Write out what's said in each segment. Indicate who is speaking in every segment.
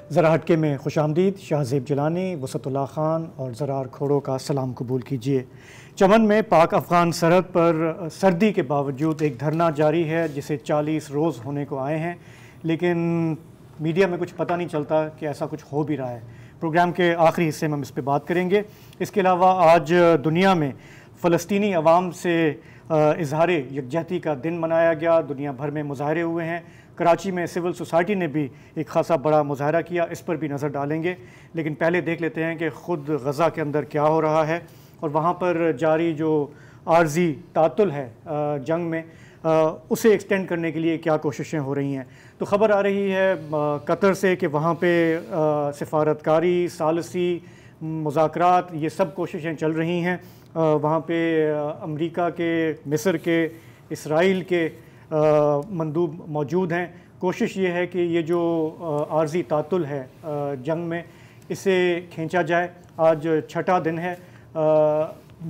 Speaker 1: ज़रा हटके में खुशामदीद। शाहज़ेब जिलानी, वसतुल्लाह ख़ान और ज़रार खोड़ो का सलाम कबूल कीजिए। चमन में पाक अफ़गान सरहद पर सर्दी के बावजूद एक धरना जारी है जिसे 40 रोज़ होने को आए हैं, लेकिन मीडिया में कुछ पता नहीं चलता कि ऐसा कुछ हो भी रहा है। प्रोग्राम के आखिरी हिस्से में हम इस पर बात करेंगे। इसके अलावा आज दुनिया में फ़लस्तीनी अवाम से इजहार यकजहती का दिन मनाया गया। दुनिया भर में मुजाहरे हुए हैं। कराची में सिविल सोसाइटी ने भी एक खासा बड़ा मुजाहरा किया, इस पर भी नज़र डालेंगे। लेकिन पहले देख लेते हैं कि ख़ुद गज़ा के अंदर क्या हो रहा है और वहाँ पर जारी जो आर्जी तातुल है जंग में, उसे एक्सटेंड करने के लिए क्या कोशिशें हो रही हैं। तो ख़बर आ रही है कतर से कि वहाँ पे सिफारतकारी, सालसी, मुज़ाकरात, ये सब कोशिशें चल रही हैं। वहाँ पे अमेरिका के, मिस्र के, इसराइल के मंदूब मौजूद हैं। कोशिश ये है कि ये जो आर्जी तातुल है जंग में, इसे खींचा जाए। आज छठा दिन है।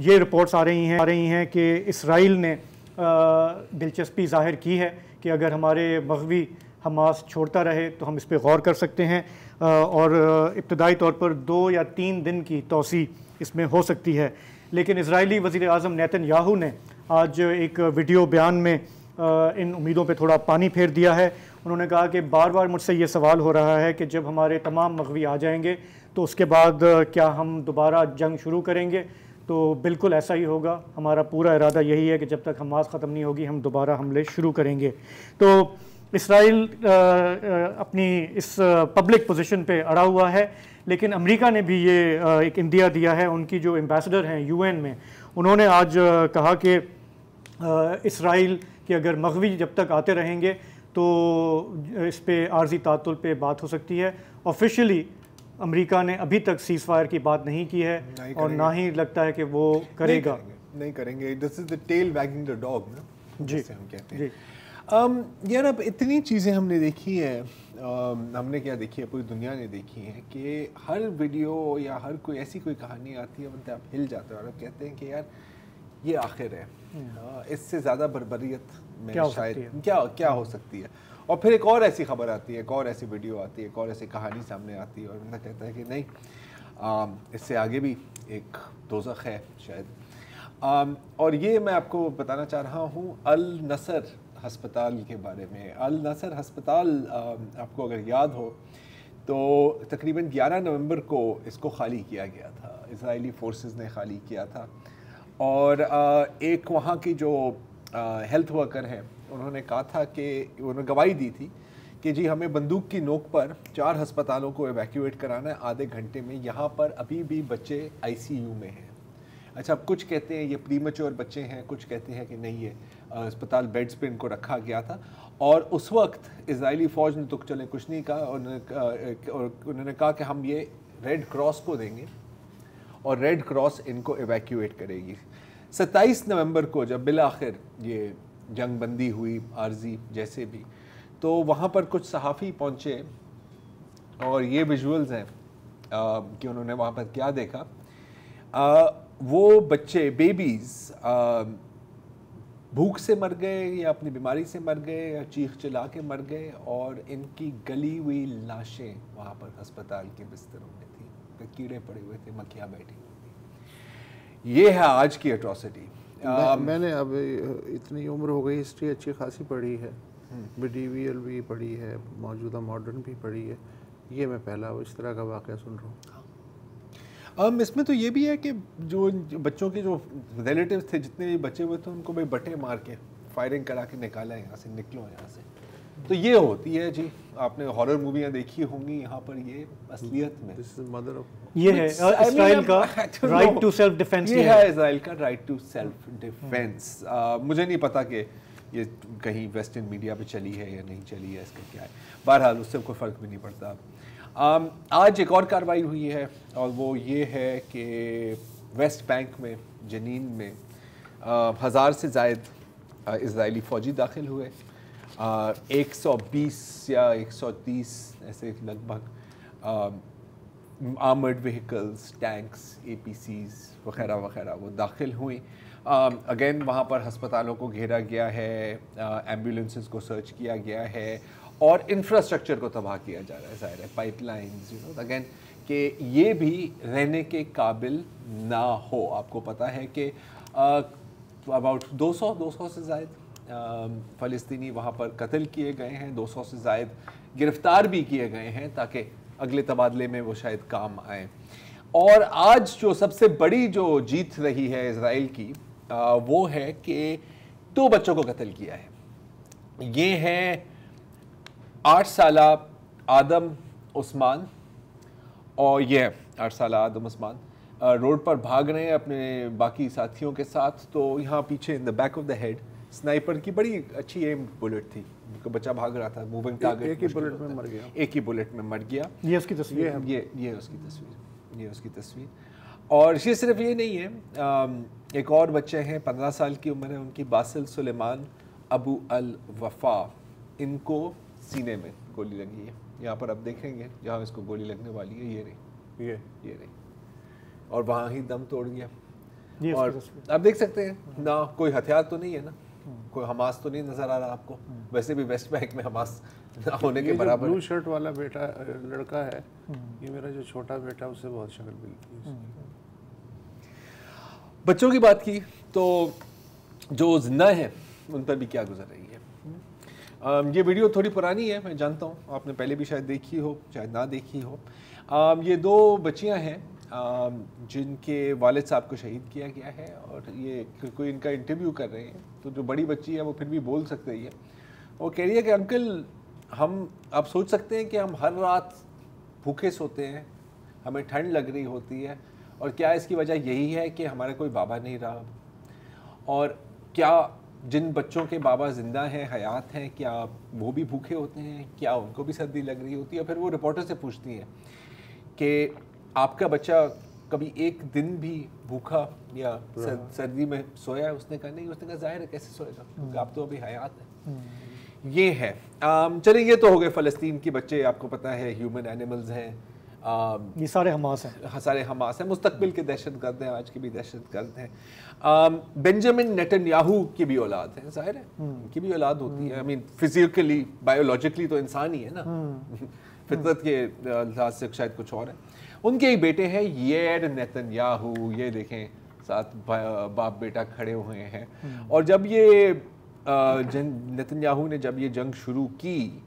Speaker 1: ये रिपोर्ट्स आ रही हैं कि इसराइल ने दिलचस्पी ज़ाहिर की है कि अगर हमारे मग़वी हमास छोड़ता रहे तो हम इस पर गौर कर सकते हैं और इब्तदाई तौर पर 2 या 3 दिन की तौसी इसमें हो सकती है। लेकिन इजरायली वज़ीर आज़म नेतन्याहू ने आज एक वीडियो बयान में इन उम्मीदों पे थोड़ा पानी फेर दिया है। उन्होंने कहा कि बार बार मुझसे ये सवाल हो रहा है कि जब हमारे तमाम मग़वी आ जाएंगे तो उसके बाद क्या हम दोबारा जंग शुरू करेंगे। तो बिल्कुल ऐसा ही होगा। हमारा पूरा इरादा यही है कि जब तक हमास ख़त्म नहीं होगी हम दोबारा हमले शुरू करेंगे। तो इसराइल अपनी इस पब्लिक पोजीशन पे अड़ा हुआ है, लेकिन अमेरिका ने भी ये एक इंदिया दिया है। उनकी जो एम्बेसडर हैं यूएन में, उन्होंने आज कहा कि इसराइल कि अगर मग़वी जब तक आते रहेंगे तो इस पे आर्जी तातुल पे बात हो सकती है। ऑफिशियली अमेरिका ने अभी तक सीज़ फायर की बात नहीं की है और ना ही लगता है कि वो करेगा।
Speaker 2: नहीं करेंगे। This is the tail wagging the dog ना,
Speaker 1: जी
Speaker 2: हम कहते हैं। यार अब इतनी चीज़ें हमने देखी है, हमने क्या देखी है, पूरी दुनिया ने देखी है कि हर वीडियो या हर कोई ऐसी कोई कहानी आती है, मतलब आप हिल जाते हो और आप कहते हैं कि यार ये आखिर है, इससे ज़्यादा बर्बरियत में शायद क्या हो सकती है। और फिर एक और ऐसी खबर आती है, एक और ऐसी वीडियो आती है, एक और ऐसी कहानी सामने आती है और बंदा कहता है कि नहीं, इससे आगे भी एक दोज़ख है शायद। और ये मैं आपको बताना चाह रहा हूँ अल नसर हस्पताल के बारे में। अल नसर हस्पताल, आपको अगर याद हो तो तकरीबन 11 नवंबर को इसको खाली किया गया था, इजरायली फोर्सेस ने खाली किया था। और एक वहाँ की जो हेल्थ वर्कर हैं, उन्होंने कहा था कि उन्होंने गवाही दी थी कि जी हमें बंदूक की नोक पर 4 अस्पतालों को एवैक्यूएट कराना है आधे घंटे में। यहाँ पर अभी भी बच्चे आईसीयू में हैं। अच्छा, अब कुछ कहते हैं ये प्रीमेच्योर बच्चे हैं, कुछ कहते हैं कि नहीं, ये अस्पताल बेड्स पे इनको रखा गया था। और उस वक्त इजरायली फ़ौज ने तो चले कुछ नहीं कहा, उन्होंने कहा कि हम ये रेड क्रॉस को देंगे और रेड क्रॉस इनको एवैक्यूएट करेगी। 27 नवंबर को जब बिलाखिर ये जंग बंदी हुई आर्जी जैसे भी, तो वहाँ पर कुछ सहाफ़ी पहुँचे और ये विजुअल्स हैं कि उन्होंने वहाँ पर क्या देखा। वो बच्चे, बेबीज़ भूख से मर गए या अपनी बीमारी से मर गए या चीख चिल्ला के मर गए, और इनकी गली हुई लाशें वहाँ पर अस्पताल के बिस्तरों में थी, तो कीड़े पड़े हुए थे, मक्खियाँ बैठी हुई थी। ये है आज की एट्रॉसिटी।
Speaker 3: मैंने अब इतनी उम्र हो गई, हिस्ट्री अच्छी खासी पढ़ी है, मिडीवियल भी पढ़ी है, मौजूदा मॉडर्न भी पढ़ी है। ये मैं पहला इस तरह का वाक़या सुन रहा हूँ।
Speaker 2: इसमें तो ये भी है कि जो बच्चों के जो रिलेटिव्स थे, जितने भी बचे हुए थे, उनको भाई बटे मार के फायरिंग करा के निकाला है यहाँ से, निकलो यहाँ से। तो ये होती है जी। आपने हॉरर मूवियाँ देखी होंगी, यहाँ पर ये असलियत में
Speaker 3: मदर ऑफ
Speaker 1: ये है इजराइल का राइट टू सेल्फ डिफेंस।
Speaker 2: ये है इजराइल का राइट टू सेल्फ डिफेंस। मुझे नहीं पता कि ये कहीं वेस्टर्न मीडिया पे चली है या नहीं चली है, इसका क्या है। बहरहाल उससे कोई फ़र्क भी नहीं पड़ता। आज एक और कार्रवाई हुई है और वो ये है कि वेस्ट बैंक में, जनीन में 1000 से ज़ायद इजरायली फ़ौजी दाखिल हुए। 120 या 130 ऐसे लगभग आर्मर्ड व्हीकल्स, टैंक्स, APCs वगैरह वगैरह वो दाखिल हुई। अगेन वहाँ पर अस्पतालों को घेरा गया है, एम्बुलेंसेस को सर्च किया गया है और इंफ्रास्ट्रक्चर को तबाह किया जा रहा है। ज़ाहिर है पाइपलाइंस, यू नो, अगेन कि ये भी रहने के काबिल ना हो। आपको पता है कि अबाउट 200 से ज़ायद फ़लस्तीनी वहाँ पर कत्ल किए गए हैं, 200 से ज़ायद गिरफ़्तार भी किए गए हैं ताकि अगले तबादले में वो शायद काम आए। और आज जो सबसे बड़ी जो जीत रही है इज़राइल की वो है कि 2 बच्चों को कत्ल किया है। ये हैं 8 साला आदम उस्मान और ये 8 साला आदम उस्मान रोड पर भाग रहे हैं अपने बाकी साथियों के साथ। तो यहाँ पीछे in the back of the head sniper की बड़ी अच्छी एम बुलेट थी, बच्चा भाग रहा था, मूविंग टारगेट,
Speaker 3: एक ही बुलेट में मर गया।
Speaker 2: एक ही बुलेट में मर गया।
Speaker 1: ये उसकी तस्वीर है।
Speaker 2: ये उसकी तस्वीर, ये उसकी तस्वीर। और ये सिर्फ ये नहीं है, एक और बच्चे हैं 15 साल की उम्र है उनकी, बासिल सुलेमान अबू अल वफा। इनको सीने में गोली लगी है। यहाँ पर आप देखेंगे जहाँ इसको गोली लगने वाली है, ये रही, ये रही, और वहाँ ही दम तोड़ गया। और आप देख सकते हैं ना, कोई हथियार तो नहीं है ना, कोई हमास तो नहीं नजर आ रहा आपको। वैसे भी वेस्ट बैंक में हमास ना होने के बराबर।
Speaker 3: ब्लू शर्ट वाला बेटा लड़का है, ये मेरा जो छोटा बेटा, उससे बहुत शक्ल मिलती है।
Speaker 2: बच्चों की बात की तो जो जिंदा है उन पर भी क्या गुजर रही है। ये वीडियो थोड़ी पुरानी है, मैं जानता हूँ, आपने पहले भी शायद देखी हो, शायद ना देखी हो। ये 2 बच्चियाँ हैं जिनके वालिद साहब को शहीद किया गया है, और ये कोई इनका इंटरव्यू कर रहे हैं। तो जो बड़ी बच्ची है वो फिर भी बोल सकते ही है। वो कह रही है कि अंकल, आप सोच सकते हैं कि हम हर रात भूखे सोते हैं, हमें ठंड लग रही होती है, और क्या इसकी वजह यही है कि हमारा कोई बाबा नहीं रहा? और क्या जिन बच्चों के बाबा ज़िंदा हैं, हयात हैं, क्या वो भी भूखे होते हैं? क्या उनको भी सर्दी लग रही होती है? फिर वो रिपोर्टर से पूछती हैं कि आपका बच्चा कभी एक दिन भी भूखा या सर्दी में सोया है? उसने कहा नहीं। उसने कहा ज़ाहिर है कैसे सोएगा, क्योंकि आप तो अभी हयात हैं। ये है। चलिए, ये तो हो गए फ़लस्तीन के बच्चे। आपको पता है ह्यूमन एनिमल्स हैं,
Speaker 1: ये सारे हमास हैं,
Speaker 2: सारे हमास हैं, मुस्तकबिल के दहशतगर्द हैं, आज के भी दहशतगर्द हैं। बेंजामिन नेतन्याहू की भी औलाद है, जाहिर है उनकी भी औलाद होती है। आई मीन फिजिकली बायोलॉजिकली तो इंसान ही है ना, फितरत के लिहाज से शायद कुछ और है। उनके ही बेटे हैं यार नेतन्याहू, ये देखें साथ बाप बेटा खड़े हुए हैं। और जब ये नेतन्याहू ने जब ये जंग शुरू की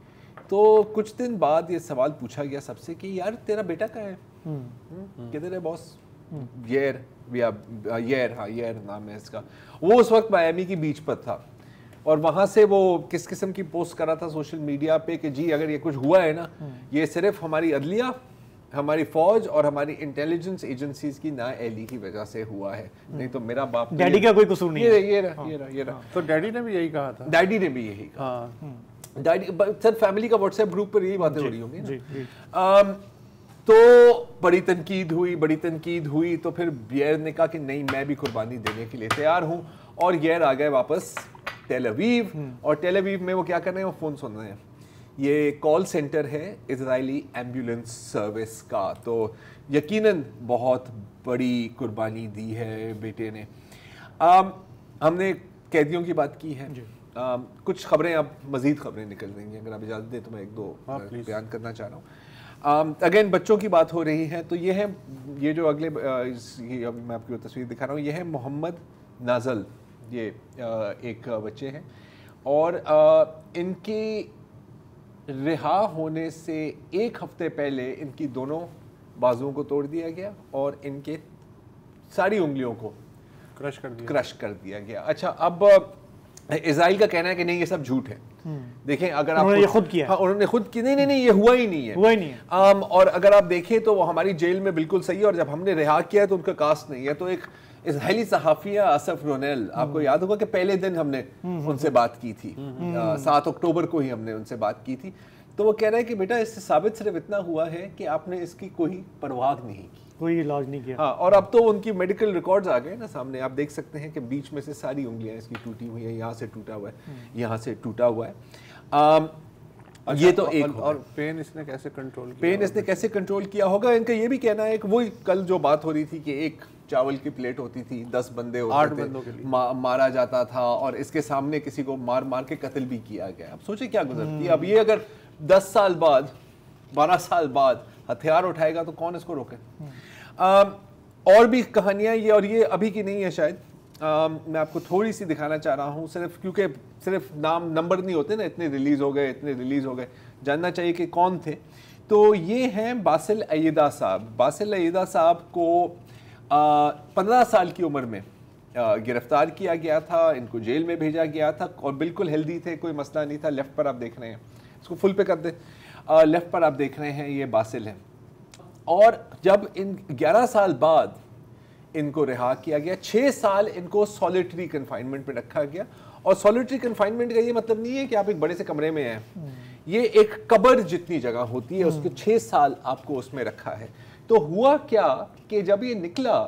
Speaker 2: तो कुछ दिन बाद ये सवाल पूछा गया सबसे कि यार तेरा बेटा कहाँ है, किधर है बॉस? येर नाम है इसका। वो उस वक्त मायामी की बीच पर था, और वहाँ से वो किस किस्म की पोस्ट कर रहा था सोशल मीडिया पे कि जी अगर ये कुछ हुआ है ना, ये सिर्फ हमारी अदलिया, हमारी फौज और हमारी इंटेलिजेंस एजेंसीज की नाअहली की वजह से हुआ है, नहीं तो मेरा बाप,
Speaker 1: डैडी का कोई कसूर नहीं है।
Speaker 2: ये रहा।
Speaker 3: तो डैडी ने भी यही कहा था।
Speaker 2: डैडी ने भी यही कहा। डैडी सर फैमिली का व्हाट्सएप ग्रुप पर यही बातें हो रही होंगी ना। तो बड़ी तनकीद हुई तो फिर येर ने कहा कि नहीं, मैं भी कुर्बानी देने के लिए तैयार हूँ। और येर आ गए वापस टेल अवीव, और टेल अवीव में वो क्या कर रहे हैं, वो फ़ोन सुन रहे हैं। ये कॉल सेंटर है इजरायली एम्बुलेंस सर्विस का। तो यकीनन बहुत बड़ी कुर्बानी दी है बेटे ने। हमने कैदियों की बात की है, कुछ खबरें, अब मज़ीद खबरें निकल रही हैं, अगर आप इजाज़त दें तो मैं 1-2 बयान करना चाह रहा हूँ। अगेन बच्चों की बात हो रही है तो ये है, ये जो अगले ये अभी मैं आपकी तस्वीर दिखा रहा हूँ, ये है मोहम्मद नाजल, ये एक बच्चे हैं, और इनकी रिहा होने से 1 हफ्ते पहले इनकी दोनों बाजुओं को तोड़ दिया गया और इनके सारी उंगलियों को क्रश कर दिया गया। अच्छा, अब इजराइल का कहना है कि नहीं, ये सब झूठ है। देखें, अगर आप
Speaker 1: उन्होंने खुद किया,
Speaker 2: हाँ उन्होंने खुद की, नहीं ये हुआ ही नहीं है। और अगर आप देखें तो वो हमारी जेल में बिल्कुल सही है, और जब हमने रिहा किया तो उनका कास्ट नहीं है। तो एक इजरायली सहाफिया आसफ रोनेल, आपको याद होगा कि पहले दिन हमने उनसे बात की थी, 7 अक्टूबर को ही हमने उनसे बात की थी। तो वो कह रहे हैं कि बेटा इससे साबित सिर्फ इतना हुआ है कि आपने इसकी कोई परवाह नहीं की,
Speaker 1: कोई इलाज नहीं किया।
Speaker 2: हाँ, और अब तो उनकी मेडिकल रिकॉर्ड्स आ गए ना सामने, आप देख सकते हैं कि बीच में से सारी उंगलियां इसकी टूटी हुई है, यहाँ से टूटा हुआ है, यहाँ से टूटा हुआ है। ये तो एक
Speaker 3: और पेन इसने कैसे कंट्रोल किया?
Speaker 2: पेन इसने कैसे कंट्रोल किया होगा, इनका ये भी कहना है कि वही कल जो बात हो रही थी कि एक चावल की प्लेट होती थी, 10 बंदे होते
Speaker 3: 8
Speaker 2: थे,
Speaker 3: बंदों के लिए
Speaker 2: मारा जाता था और इसके सामने किसी को मार मार के कत्ल भी किया गया। अब सोचे क्या गुजरती है। अब ये अगर 10 साल बाद 12 साल बाद हथियार उठाएगा तो कौन इसको रोके। और भी कहानियां ये, और ये अभी की नहीं है शायद, मैं आपको थोड़ी सी दिखाना चाह रहा हूँ, सिर्फ क्योंकि सिर्फ नाम नंबर नहीं होते ना, इतने रिलीज हो गए, इतने रिलीज हो गए, जानना चाहिए कि कौन थे। तो ये हैं बासिल अय्यदा साहब। बासिल अय्यदा साहब को 15 साल की उम्र में गिरफ्तार किया गया था, इनको जेल में भेजा गया था और बिल्कुल हेल्दी थे, कोई मसला नहीं था। लेफ्ट पर आप देख रहे हैं, इसको फुल पे कर दे, लेफ्ट पर आप देख रहे हैं ये बासिल हैं। और जब इन 11 साल बाद इनको रिहा किया गया, 6 साल इनको सॉलिटरी कन्फाइनमेंट में रखा गया। और सॉलिटरी कन्फाइनमेंट का ये मतलब नहीं है कि आप एक बड़े से कमरे में हैं, ये एक कब्र जितनी जगह होती है, उसके 6 साल आपको उसमें रखा है। तो हुआ क्या कि जब ये निकला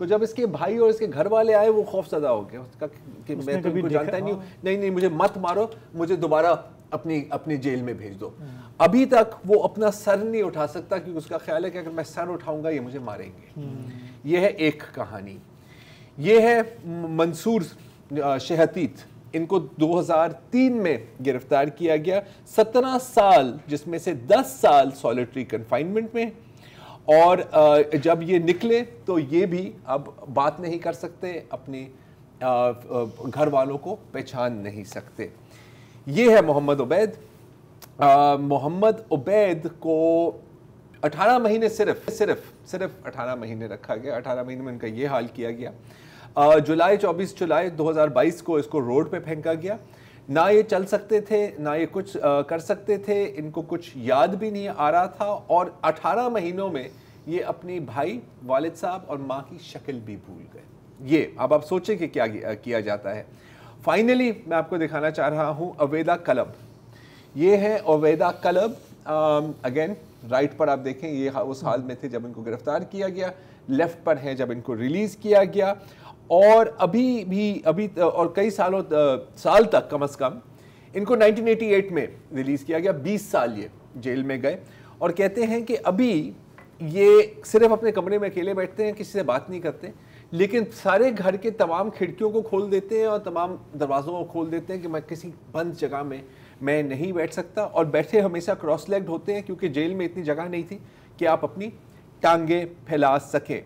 Speaker 2: तो जब इसके भाई और इसके घर वाले आए, वो खौफजदा हो गया उसका कि मैं तो इनको जानता नहीं हूँ, नहीं मुझे मत मारो, मुझे दोबारा अपनी जेल में भेज दो। अभी तक वो अपना सर नहीं उठा सकता क्योंकि उसका ख्याल है कि अगर मैं सर उठाऊंगा ये मुझे मारेंगे। ये है एक कहानी। ये है मंसूर शहतीत, इनको 2003 में गिरफ्तार किया गया, 17 साल जिसमें से 10 साल सॉलिटरी कन्फाइनमेंट में। और जब ये निकले तो ये भी अब बात नहीं कर सकते, अपने घर वालों को पहचान नहीं सकते। ये है मोहम्मद उबैद। मोहम्मद उबैद को 18 महीने सिर्फ 18 महीने रखा गया। 18 महीने में इनका ये हाल किया गया। 24 जुलाई 2022 को इसको रोड पे फेंका गया। ना ये चल सकते थे, ना ये कुछ कर सकते थे, इनको कुछ याद भी नहीं आ रहा था। और 18 महीनों में ये अपनी भाई, वालिद साहब और माँ की शक्ल भी भूल गए। ये अब आप सोचें कि क्या किया जाता है। फाइनली मैं आपको दिखाना चाह रहा हूँ अवेदा कलब। ये है अवेदा कलब। अगेन राइट पर आप देखें, ये उस हाल में थे जब इनको गिरफ्तार किया गया, लेफ्ट पर है जब इनको रिलीज़ किया गया। और अभी और कई साल तक कम से कम इनको 1988 में रिलीज़ किया गया। 20 साल ये जेल में गए। और कहते हैं कि अभी ये सिर्फ अपने कमरे में अकेले बैठते हैं, किसी से बात नहीं करते, लेकिन सारे घर के तमाम खिड़कियों को खोल देते हैं और तमाम दरवाज़ों को खोल देते हैं कि मैं किसी बंद जगह में मैं नहीं बैठ सकता। और बैठे हमेशा क्रॉस लेग्ड होते हैं क्योंकि जेल में इतनी जगह नहीं थी कि आप अपनी टांगे फैला सकें।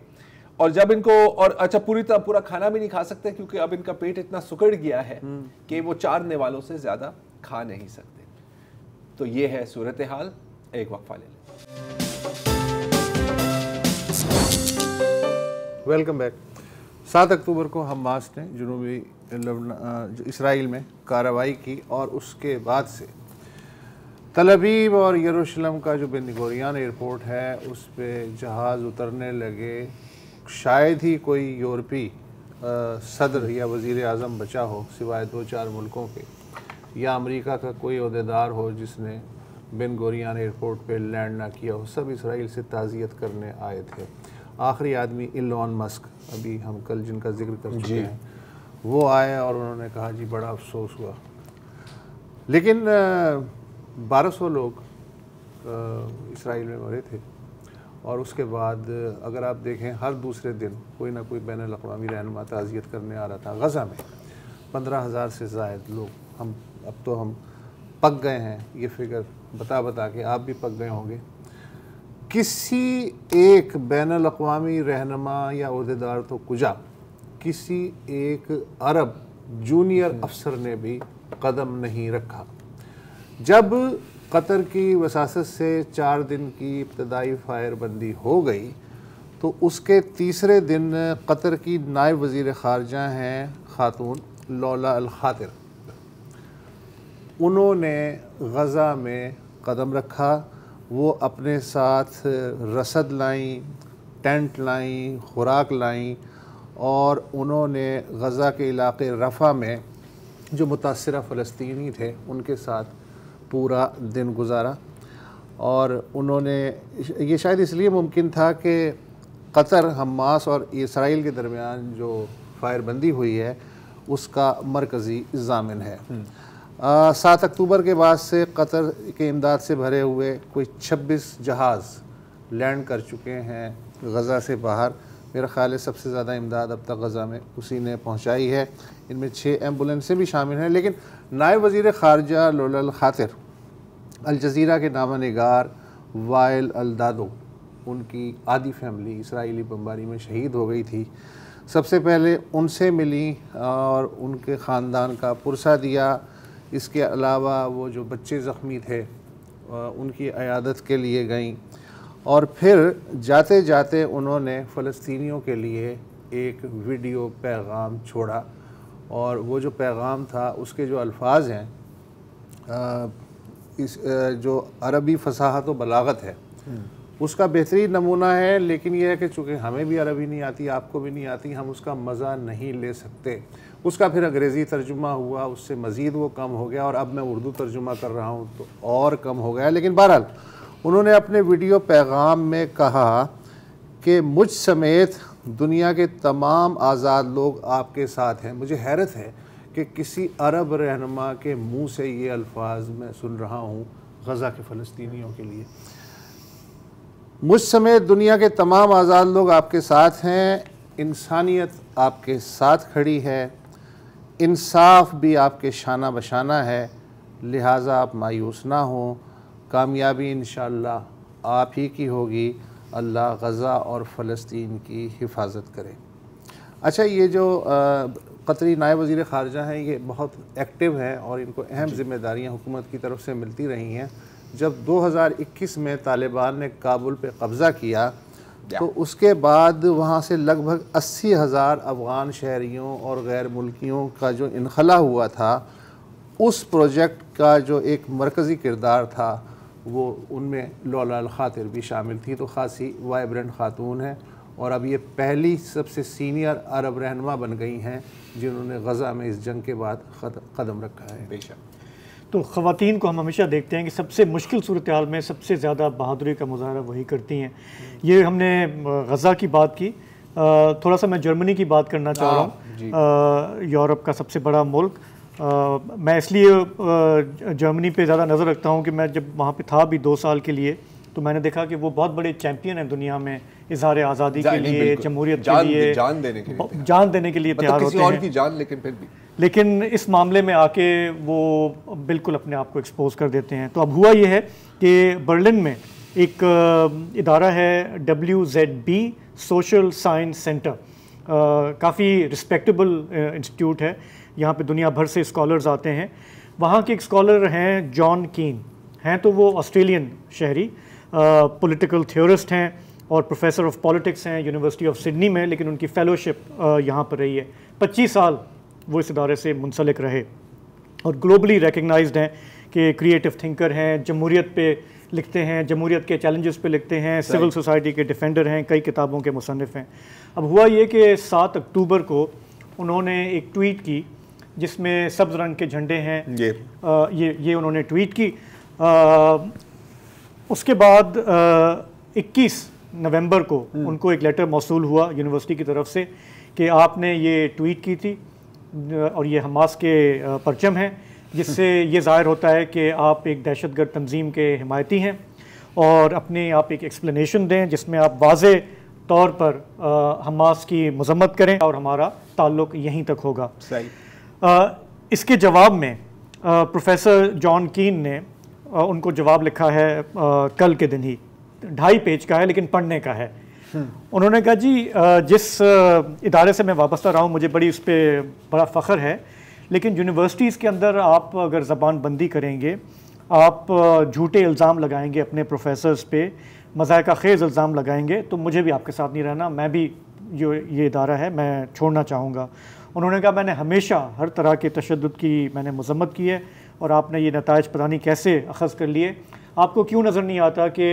Speaker 2: और जब इनको और अच्छा पूरा खाना भी नहीं खा सकते क्योंकि अब इनका पेट इतना सुकड़ गया है कि वो 4 निवालों से ज़्यादा खा नहीं सकते। तो ये है सूरत हाल। एक वक्फा ले लें।
Speaker 3: Welcome back. 7 अक्टूबर को हमास ने जुनूबी इसराइल में कार्रवाई की और उसके बाद से तल अवीव और यरूशलेम का जो बेन गुरियन एयरपोर्ट है उस पर जहाज़ उतरने लगे। शायद ही कोई यूरोपी सदर या वज़ीर आज़म बचा हो सिवाय 2-4 मुल्कों के, या अमेरिका का कोई ओहदेदार हो जिसने बेन गुरियन एयरपोर्ट पे लैंड ना किया हो। सब इसराइल से ताज़ियत करने आए थे। आखिरी आदमी इलोन मस्क, अभी हम कल जिनका जिक्र कर चुके हैं, वो आए और उन्होंने कहा जी बड़ा अफसोस हुआ। लेकिन 1200 लोग इसराइल में मरे थे। और उसके बाद अगर आप देखें हर दूसरे दिन कोई ना कोई बैनुल अक़वामी रहनुमा ताज़ियत करने आ रहा था। गज़ा में 15,000 से ज़ायद लोग, अब तो हम पक गए हैं, ये फिगर बता के आप भी पक गए होंगे। किसी एक बैनुल अक़वामी रहनुमा या ओहदेदार तो कुजा, किसी एक अरब जूनियर अफसर ने भी कदम नहीं रखा। जब कतर की वसासत से 4 दिन की इब्तदाई फायरबंदी हो गई तो उसके तीसरे दिन कतर की नायब वज़ीर ख़ारजा हैं ख़ातून लौला अल ख़ातिर, उन्होंने गज़ा में कदम रखा। वो अपने साथ रसद लाईं, टेंट लाईं, खुराक लाईं और उन्होंने गज़ा के इलाक़े रफ़ा में जो मुतासरा फ़लस्तीनी थे उनके साथ पूरा दिन गुजारा। और उन्होंने ये शायद इसलिए मुमकिन था कि कतर, हमास और इसराइल के दरमियान जो फायरबंदी हुई है उसका मरकज़ी ज़ामिन है। 7 अक्टूबर के बाद से कतर के इमदाद से भरे हुए कोई 26 जहाज़ लैंड कर चुके हैं गज़ा से बाहर। मेरा ख़्याल है सबसे ज़्यादा इमदाद अब तक गज़ा में उसी ने पहुंचाई है। इनमें 6 एम्बुलेंसें भी शामिल हैं। लेकिन नायब वज़ीर ख़ारजा लोलल खातिर अल जज़ीरा के नामा निगार वाइल अल-दादो, उनकी आधी फैमिली इसराइली बमबारी में शहीद हो गई थी। सबसे पहले उनसे मिली और उनके ख़ानदान का पुरसा दिया। इसके अलावा वो जो बच्चे ज़ख्मी थे उनकी अयादत के लिए गईं और फिर जाते जाते उन्होंने फ़लस्तीनियों के लिए एक वीडियो पैगाम छोड़ा। और वो जो पैगाम था उसके जो अल्फाज हैं, इस जो अरबी फसाहत व बलागत है उसका बेहतरीन नमूना है। लेकिन यह है कि चूँकि हमें भी अरबी नहीं आती, आपको भी नहीं आती, हम उसका मज़ा नहीं ले सकते। उसका फिर अंग्रेज़ी तर्जुमा हुआ, उससे मज़ीद वो कम हो गया और अब मैं उर्दू तर्जुमा कर रहा हूँ तो और कम हो गया। लेकिन बहरहाल उन्होंने अपने वीडियो पैगाम में कहा कि मुझ समेत दुनिया के तमाम आज़ाद लोग आपके साथ हैं। मुझे हैरत है कि किसी अरब रहनुमा के मुंह से ये अल्फाज मैं सुन रहा हूँ गज़ा के फ़लस्तीनियों के लिए। मुझ समेत दुनिया के तमाम आज़ाद लोग आपके साथ हैं, इंसानियत आपके साथ खड़ी है, इंसाफ भी आपके शाना बशाना है, लिहाजा आप मायूस ना हों, कामयाबी इंशाअल्लाह आप ही की होगी। अल्लाह गज़ा और फ़लस्तीन की हिफाजत करे। अच्छा, ये जो कतरी नायब वज़ीर ख़ारजा हैं ये बहुत एक्टिव हैं और इनको अहम ज़िम्मेदारियाँ हुकूमत की तरफ से मिलती रही हैं। जब 2021 में तालिबान ने काबुल पे कब्ज़ा किया तो उसके बाद वहाँ से लगभग 80,000 अफ़गान शहरियों और गैर मुल्कियों का जो इनखला हुआ था, उस प्रोजेक्ट का जो एक मरकज़ी किरदार था वो उनमें लौला अल खातिर भी शामिल थी। तो ख़ासी वाइब्रेंट ख़ातून है और अब ये पहली सबसे सीनियर अरब रहनुमा बन गई हैं जिन्होंने गज़ा में इस जंग के बाद कदम रखा है।
Speaker 2: बेशक।
Speaker 1: तो ख़वातीन को हम हमेशा देखते हैं कि सबसे मुश्किल सूरत हाल में सबसे ज़्यादा बहादुरी का मुज़ाहरा वही करती हैं। ये हमने गज़ा की बात की, थोड़ा सा मैं जर्मनी की बात करना चाह रहा हूँ। यूरोप का सबसे बड़ा मुल्क। मैं इसलिए जर्मनी पे ज़्यादा नज़र रखता हूँ कि मैं जब वहाँ पे था भी 2 साल के लिए तो मैंने देखा कि वो बहुत बड़े चैम्पियन हैं दुनिया में इज़हार आज़ादी के लिए, जमहूरियत के लिए, जान देने के लिए तैयार होते हैं।
Speaker 2: की जान, लेकिन फिर भी
Speaker 1: लेकिन इस मामले में आके वो बिल्कुल अपने आप को एक्सपोज कर देते हैं। तो अब हुआ ये है कि बर्लिन में एक इदारा है WZB सोशल साइंस सेंटर, काफ़ी रिस्पेक्टेबल इंस्टीट्यूट है। यहाँ पे दुनिया भर से स्कॉलर्स आते हैं। वहाँ के एक स्कॉलर हैं जॉन कीन, हैं तो वो ऑस्ट्रेलियन शहरी, पॉलिटिकल थ्योरिस्ट हैं और प्रोफेसर ऑफ पॉलिटिक्स हैं यूनिवर्सिटी ऑफ सिडनी में, लेकिन उनकी फ़ेलोशिप यहाँ पर रही है। 25 साल वो इस इदारे से मुंसलिक रहे और ग्लोबली रिकग्नाइज्ड हैं कि क्रिएटिव थिंकर हैं, जमहूरियत पे लिखते हैं, जमहूरियत के चैलेंजेस पे लिखते हैं, सिविल सोसाइटी के डिफेंडर हैं, कई किताबों के मुसन्निफ हैं। अब हुआ ये कि 7 अक्टूबर को उन्होंने एक ट्वीट की जिसमें सब्ज़ रंग के झंडे हैं, ये उन्होंने ट्वीट की। उसके बाद 21 नवंबर को उनको एक लेटर मौसूल हुआ यूनिवर्सिटी की तरफ से कि आपने ये ट्वीट की थी और ये हमास के परचम हैं, जिससे ये ज़ाहिर होता है कि आप एक दहशतगर्द तंजीम के हिमायती हैं और अपने आप एक एक्सप्लेनेशन दें जिसमें आप वाज़े तौर पर हमास की मज़म्मत करें और हमारा ताल्लुक़ यहीं तक होगा। सही। इसके जवाब में प्रोफेसर जॉन कीन ने उनको जवाब लिखा है कल के दिन ही, 2.5 पेज का है लेकिन पढ़ने का है। उन्होंने कहा जी जिस इदारे से मैं वाबस्ता रहा हूँ मुझे बड़ी उस पर बड़ा फ़ख्र है, लेकिन यूनिवर्सिटीज़ के अंदर आप अगर ज़बान बंदी करेंगे, आप झूठे इल्ज़ाम लगाएंगे अपने प्रोफेसर्स पे, मज़ायका ख़ेज़ इल्ज़ाम लगाएंगे, तो मुझे भी आपके साथ नहीं रहना, मैं भी जो ये इदारा है मैं छोड़ना चाहूँगा। उन्होंने कहा मैंने हमेशा हर तरह के तशद्दुद की मैंने मज़म्मत की है और आपने ये नताइज पता नहीं कैसे अखज़ कर लिए। आपको क्यों नज़र नहीं आता कि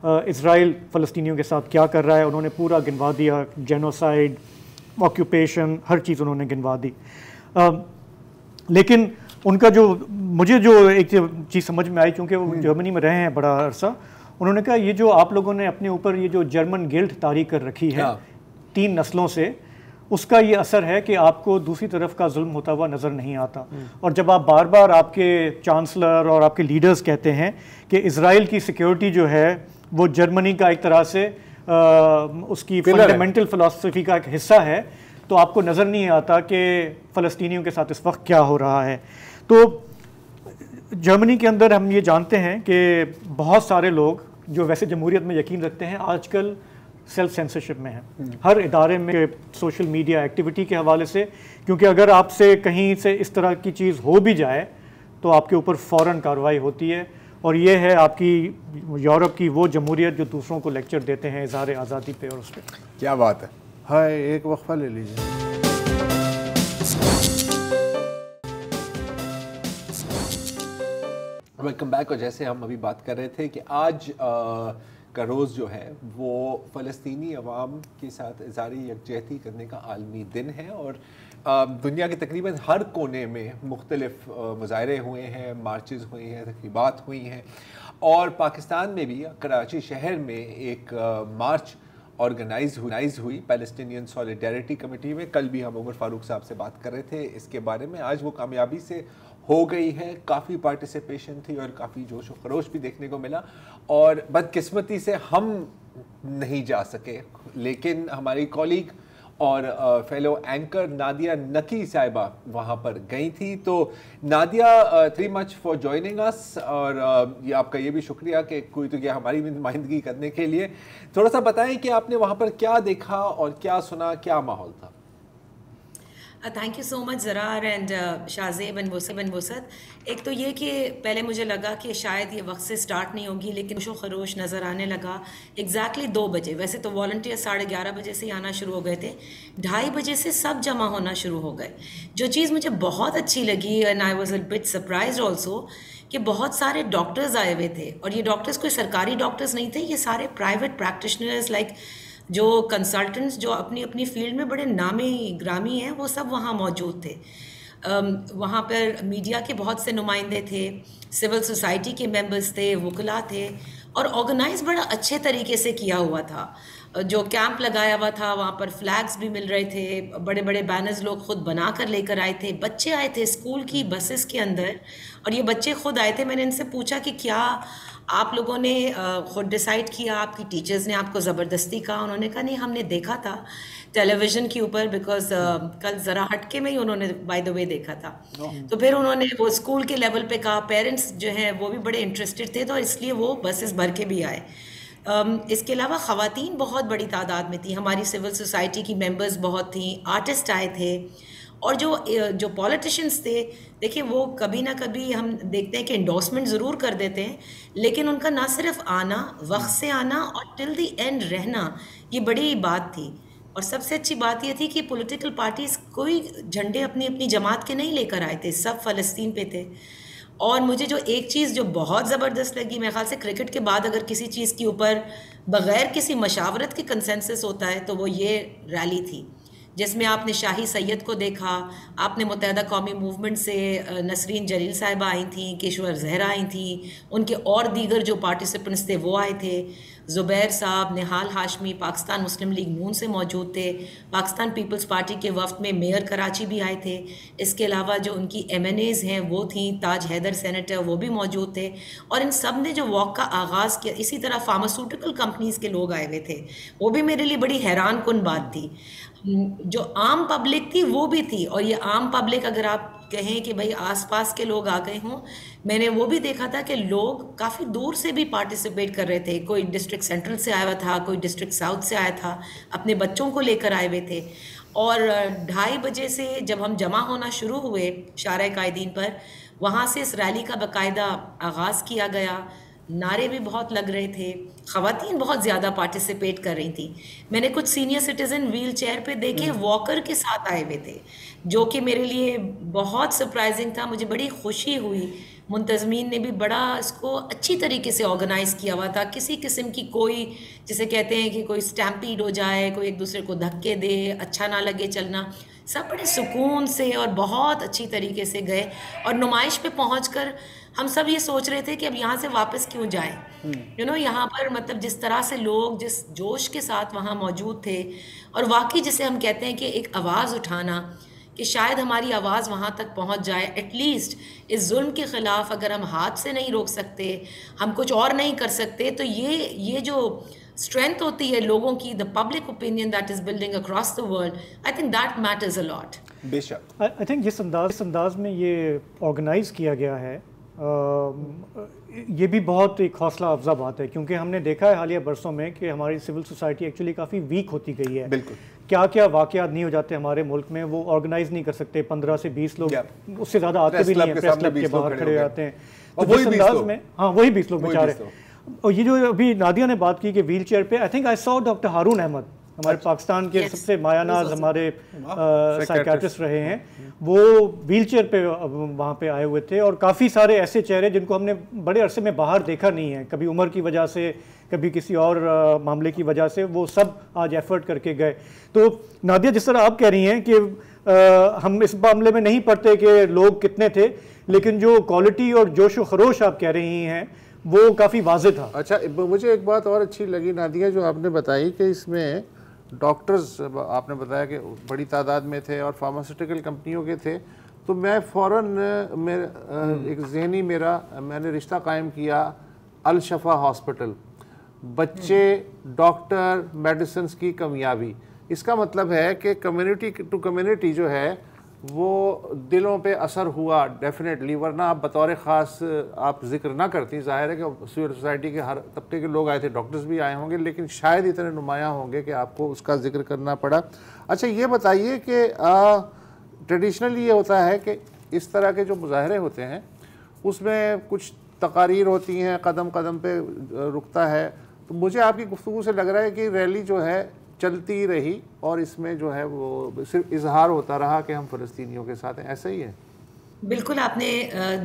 Speaker 1: इज़राइल फ़लस्तीनियों के साथ क्या कर रहा है? उन्होंने पूरा गिनवा दिया, जेनोसाइड, ऑक्यूपेशन, हर चीज़ उन्होंने गिनवा दी। लेकिन उनका मुझे जो एक चीज़ समझ में आई, क्योंकि वो जर्मनी में रहे हैं बड़ा अरसा, उन्होंने कहा ये जो आप लोगों ने अपने ऊपर ये जो जर्मन गिल्ट तारी कर रखी है 3 नस्लों से, उसका ये असर है कि आपको दूसरी तरफ का जुल्म होता हुआ नज़र नहीं आता। और जब आप बार बार आपके चांसलर और आपके लीडर्स कहते हैं कि इज़राइल की सिक्योरिटी जो है वो जर्मनी का एक तरह से उसकी फंडामेंटल फ़िलासफ़ी का एक हिस्सा है, तो आपको नज़र नहीं आता कि फ़लस्तीनियों के साथ इस वक्त क्या हो रहा है। तो जर्मनी के अंदर हम ये जानते हैं कि बहुत सारे लोग जो वैसे जमहूरियत में यकीन रखते हैं आजकल सेल्फ सेंसरशिप में है हर इदारे में सोशल मीडिया एक्टिविटी के हवाले से, क्योंकि अगर आपसे कहीं से इस तरह की चीज़ हो भी जाए तो आपके ऊपर फ़ौरन कार्रवाई होती है। और ये है आपकी यूरोप की वो जमहूरियत जो दूसरों को लेक्चर देते हैं इज़हार आज़ादी पे और उस पर।
Speaker 2: क्या बात है।
Speaker 3: हाय, एक वक्फा ले लीजिए।
Speaker 2: Welcome back. और जैसे हम अभी बात कर रहे थे कि आज का रोज़ जो है वो फ़लस्तीनी अवाम के साथ इज़हारी यकजहती करने का आलमी दिन है, और दुनिया के तकरीबन हर कोने में मुख्तलिफ मुजाहरे हुए हैं, मार्चेस हुए हैं, तकरीबात हुई हैं। और पाकिस्तान में भी कराची शहर में एक मार्च ऑर्गेनाइज हुई पैलेस्टीनियन सॉलिडारिटी कमेटी में। कल भी हम उमर फारूक साहब से बात कर रहे थे इसके बारे में। आज वो कामयाबी से हो गई है, काफ़ी पार्टिसिपेशन थी और काफ़ी जोश व खरोश भी देखने को मिला। और बदकिस्मती से हम नहीं जा सके, लेकिन हमारी कॉलीग और फेलो एंकर नादिया नकी साहिबा वहाँ पर गई थी। तो Nadia, thank much for joining us, और ये आपका ये भी शुक्रिया कि कोई तो क्या हमारी नुमाइंदगी करने के लिए। थोड़ा सा बताएं कि आपने वहाँ पर क्या देखा और क्या सुना, क्या माहौल था।
Speaker 4: Thank you so much Zarar and Shahzeb and Wasat. एक तो ये कि पहले मुझे लगा कि शायद ये वक्त से स्टार्ट नहीं होगी, लेकिन जोश खरोश नज़र आने लगा एग्जैक्टली 2 बजे। वैसे तो वॉलंटियर 11:30 बजे से आना शुरू हो गए थे, 2:30 बजे से सब जमा होना शुरू हो गए। जो चीज़ मुझे बहुत अच्छी लगी and I was a bit surprised also कि बहुत सारे डॉक्टर्स आए हुए थे। और ये डॉक्टर्स कोई सरकारी डॉक्टर्स नहीं थे, ये सारे प्राइवेट प्रैक्टिशनर्स लाइक जो कंसल्टेंट्स जो अपनी अपनी फील्ड में बड़े नामी ग्रामी हैं, वो सब वहाँ मौजूद थे। वहाँ पर मीडिया के बहुत से नुमाइंदे थे, सिविल सोसाइटी के मेंबर्स थे, वकला थे, और ऑर्गेनाइज बड़ा अच्छे तरीके से किया हुआ था। जो कैंप लगाया हुआ था वहाँ पर फ्लैग्स भी मिल रहे थे, बड़े बड़े बैनर्स लोग खुद बना कर लेकर आए थे। बच्चे आए थे स्कूल की बसेस के अंदर, और ये बच्चे खुद आए थे। मैंने इनसे पूछा कि क्या आप लोगों ने खुद डिसाइड किया, आपकी टीचर्स ने आपको ज़बरदस्ती कहा? उन्होंने कहा नहीं, हमने देखा था टेलीविज़न के ऊपर, बिकॉज कल ज़रा हटके में ही उन्होंने बाय द वे देखा था। तो फिर उन्होंने वो स्कूल के लेवल पे कहा, पेरेंट्स जो हैं वो भी बड़े इंटरेस्टेड थे, तो इसलिए वो बसेस भर के भी आए। इसके अलावा ख़वातीन बहुत बड़ी तादाद में थी, हमारी सिविल सोसाइटी की मेंबर्स बहुत थी, आर्टिस्ट आए थे, और जो पॉलिटिशियंस थे, देखिए वो कभी ना कभी हम देखते हैं कि इंडोर्समेंट ज़रूर कर देते हैं, लेकिन उनका ना सिर्फ आना, वक्त से आना और टिल द एंड रहना, ये बड़ी बात थी। और सबसे अच्छी बात ये थी कि पॉलिटिकल पार्टीज़ कोई झंडे अपनी अपनी जमात के नहीं लेकर आए थे, सब फ़लस्तीन पे थे। और मुझे जो एक चीज़ जो बहुत ज़बरदस्त लगी, मेरे ख्याल से क्रिकेट के बाद अगर किसी चीज़ के ऊपर बग़ैर किसी मशावरत के कंसेंसस होता है तो वो ये रैली थी, जिसमें आपने शाही सैयद को देखा, आपने मुत्तहदा कौमी मूवमेंट से नसरीन जलील साहिबा आई थी, केशवर जहरा आई थी, उनके और दीगर जो पार्टिसिपेंट्स थे वो आए थे, ज़ुबैर साहब, निहाल हाशमी पाकिस्तान मुस्लिम लीग नून से मौजूद थे, पाकिस्तान पीपल्स पार्टी के वफ्द में मेयर कराची भी आए थे। इसके अलावा जो उनकी MNAs हैं वो थी, ताज हैदर सेनेटर वो भी मौजूद थे। और इन सब ने जो वॉक का आगाज़ किया, इसी तरह फार्मास्यूटिकल कंपनीज़ के लोग आए हुए थे, वो भी मेरे लिए बड़ी हैरान कुन बात थी। जो आम पब्लिक थी वो भी थी, और ये आम पब्लिक अगर आप कहें कि भाई आसपास के लोग आ गए हों, मैंने वो भी देखा था कि लोग काफ़ी दूर से भी पार्टिसिपेट कर रहे थे। कोई डिस्ट्रिक्ट सेंट्रल से आया हुआ था, कोई डिस्ट्रिक्ट साउथ से आया था, अपने बच्चों को लेकर आए हुए थे। और 2:30 बजे से जब हम जमा होना शुरू हुए शारा कायदीन पर, वहाँ से इस रैली का बाकायदा आगाज़ किया गया। नारे भी बहुत लग रहे थे, ख़वातीन बहुत ज़्यादा पार्टिसिपेट कर रही थी। मैंने कुछ सीनियर सिटीज़न व्हील चेयर पर देखे, वॉकर के साथ आए हुए थे, जो कि मेरे लिए बहुत सरप्राइजिंग था। मुझे बड़ी खुशी हुई, मुंतज़मीन ने भी बड़ा इसको अच्छी तरीके से ऑर्गेनाइज़ किया हुआ था। किसी किस्म की कोई, जिसे कहते हैं कि कोई स्टैम्पीड हो जाए, कोई एक दूसरे को धक्के दे, अच्छा ना लगे चलना, सब बड़े सुकून से और बहुत अच्छी तरीके से गए। और नुमाइश पे पहुंचकर हम सब ये सोच रहे थे कि अब यहाँ से वापस क्यों जाएं, यू नो यहाँ पर मतलब जिस तरह से लोग जिस जोश के साथ वहाँ मौजूद थे, और वाकई जिसे हम कहते हैं कि एक आवाज़ उठाना, कि शायद हमारी आवाज़ वहाँ तक पहुँच जाए, एटलीस्ट इस जुल्म के ख़िलाफ़ अगर हम हाथ से नहीं रोक सकते, हम कुछ और नहीं कर सकते, तो ये जो स्ट्रेंथ होती है लोगों की, the public opinion that is building across the world, I think that matters a lot.
Speaker 2: बेशक
Speaker 1: आई थिंक जिस अंदाज में ये ऑर्गेनाइज किया गया है, ये भी बहुत एक हौसला अफजा बात है, क्योंकि हमने देखा है हालिया बरसों में कि हमारी सिविल सोसाइटी एक्चुअली काफ़ी वीक होती गई है।
Speaker 2: बिल्कुल,
Speaker 1: क्या क्या वाक़यात नहीं हो जाते हमारे मुल्क में, वो ऑर्गेनाइज नहीं कर सकते। 15 से 20 लोग, उससे ज़्यादा आते भी नहीं हैं, प्रेस क्लब के बाहर खड़े जाते हैं।
Speaker 2: और वही 20 लोग,
Speaker 1: हाँ वही 20 लोग बेचारे। और ये जो अभी नादिया ने बात की कि व्हील चेयर पे, I think I saw doctor Haroon Ahmad, हमारे पाकिस्तान के सबसे मायानाज हमारे साइकियाट्रिस्ट रहे हैं, वो व्हील चेयर पे वहाँ पे आए हुए थे। और काफ़ी सारे ऐसे चेहरे जिनको हमने बड़े अरसे में बाहर देखा नहीं है, कभी उम्र की वजह से, कभी किसी और मामले की वजह से, वो सब आज एफर्ट करके गए। तो नादिया, जिस तरह आप कह रही हैं कि हम इस मामले में नहीं पढ़ते कि लोग कितने थे, लेकिन जो क्वालिटी और जोश व खरोश आप कह रही हैं वो काफ़ी वाज़े था।
Speaker 3: अच्छा, मुझे एक बात और अच्छी लगी नादिया, जो आपने बताई कि इसमें डॉक्टर्स आपने बताया कि बड़ी तादाद में थे और फार्मास्यूटिकल कंपनियों के थे, तो मैं फ़ौरन एक जहनी मैंने रिश्ता कायम किया अल शफा हॉस्पिटल, बच्चे, डॉक्टर, मेडिसिन की कामयाबी। इसका मतलब है कि कम्युनिटी टू कम्युनिटी जो है वो दिलों पे असर हुआ डेफिनेटली, वरना आप बतौर ख़ास आप जिक्र ना करती। ज़ाहिर है कि सिविल सोसाइटी के हर तबके के लोग आए थे, डॉक्टर्स भी आए होंगे, लेकिन शायद इतने नुमायाँ होंगे कि आपको उसका जिक्र करना पड़ा। अच्छा, ये बताइए कि ट्रेडिशनली ये होता है कि इस तरह के जो मुजाहरे होते हैं उसमें कुछ तकारीर होती हैं, कदम कदम पे रुकता है। तो मुझे आपकी गुफ्तगू से लग रहा है कि रैली जो है चलती रही और इसमें जो है वो सिर्फ इजहार होता रहा कि हम फ़लस्तीनियों के साथ हैं, ऐसा ही है?
Speaker 4: बिल्कुल आपने